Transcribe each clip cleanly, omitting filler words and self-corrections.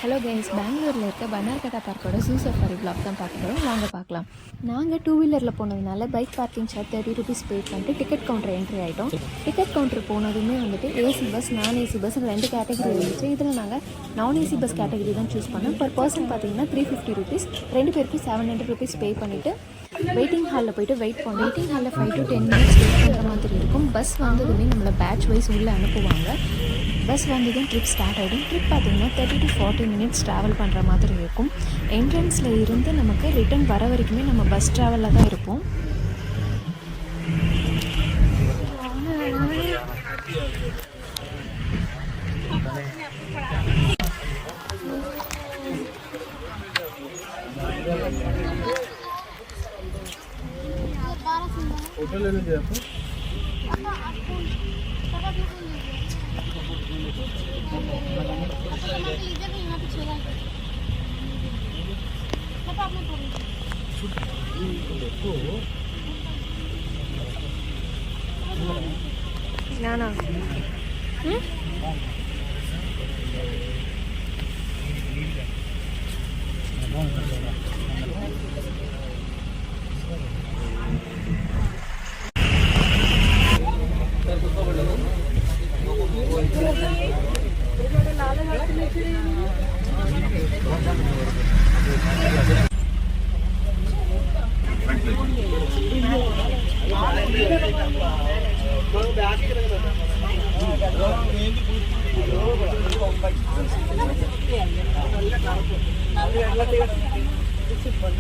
Hello guys, பெங்களூரில் இருக்க Bannerghatta பார்க்கோட zoo safari black தான் பார்க்க போகிறோம். வாங்க பார்க்கலாம். நாங்கள் 2 வீலரில் போனதுனால பைக் பார்க்கிங் சார்ஜ் 30 rupees பே பண்ணிட்டு டிக்கெட் கவுண்டர் என்ட்ரி ஆகிட்டோம். டிக்கெட் கவுண்டர் போனதுமே வந்துட்டு ஏசி பஸ், நான் ஏசி பஸ் 2 கேட்டகரி இருந்துச்சு. இதில் நாங்கள் நான் ஏசி பஸ் கேட்டகரி தான் சூஸ் பண்ணோம். பர் பர்சன் பார்த்தீங்கன்னா 350 rupees, 2 பேருக்கு 700 rupees பே பண்ணிவிட்டு வெயிட்டிங் ஹாலில் போய்ட்டு வெயிட் பண்ணோம். வெயிட்டிங் ஹாலில் 5 to 10 minutes வெயிட் பண்ணுற மாதிரி இருக்கும். பஸ் வந்ததுமே நம்மளை பேட்ச் வைஸ் உள்ளே அனுப்புவாங்க. பஸ் வந்ததும் ட்ரிப் ஸ்டார்ட் ஆகிடும். ட்ரிப் பார்த்திங்கன்னா 30 to 40 minutes ட்ராவல் பண்ணுற மாதிரி இருக்கும். என்ட்ரன்ஸில் இருந்து நமக்கு ரிட்டன் வர வரைக்குமே நம்ம பஸ் ட்ராவலில் தான் இருப்போம். होटल ले लीजिए आप ना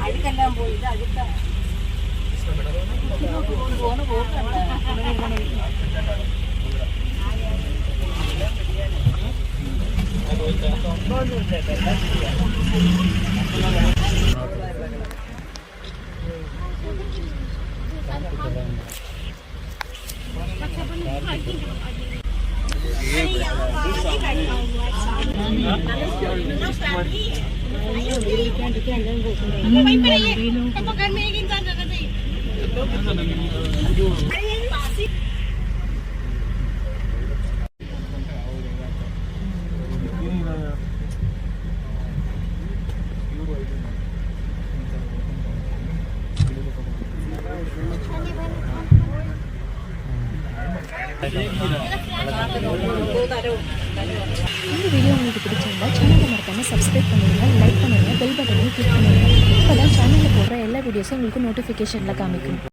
അഴുക്കെല്ലാം പോയി ഇത് അഴുക്ക இந்த வீடியோ உங்களுக்கு பிடிச்சிருந்தா சேனலை மறக்காமல் சப்ஸ்கிரைப் பண்ணிடுங்க, லைக் பண்ணுங்கள், பெல் பட்டனையும் கிளிக் பண்ணுங்கள். இப்போ தான் சேனலில் போடுற எல்லா வீடியோஸும் உங்களுக்கு நோட்டிஃபிகேஷனில் காமிக்கும்.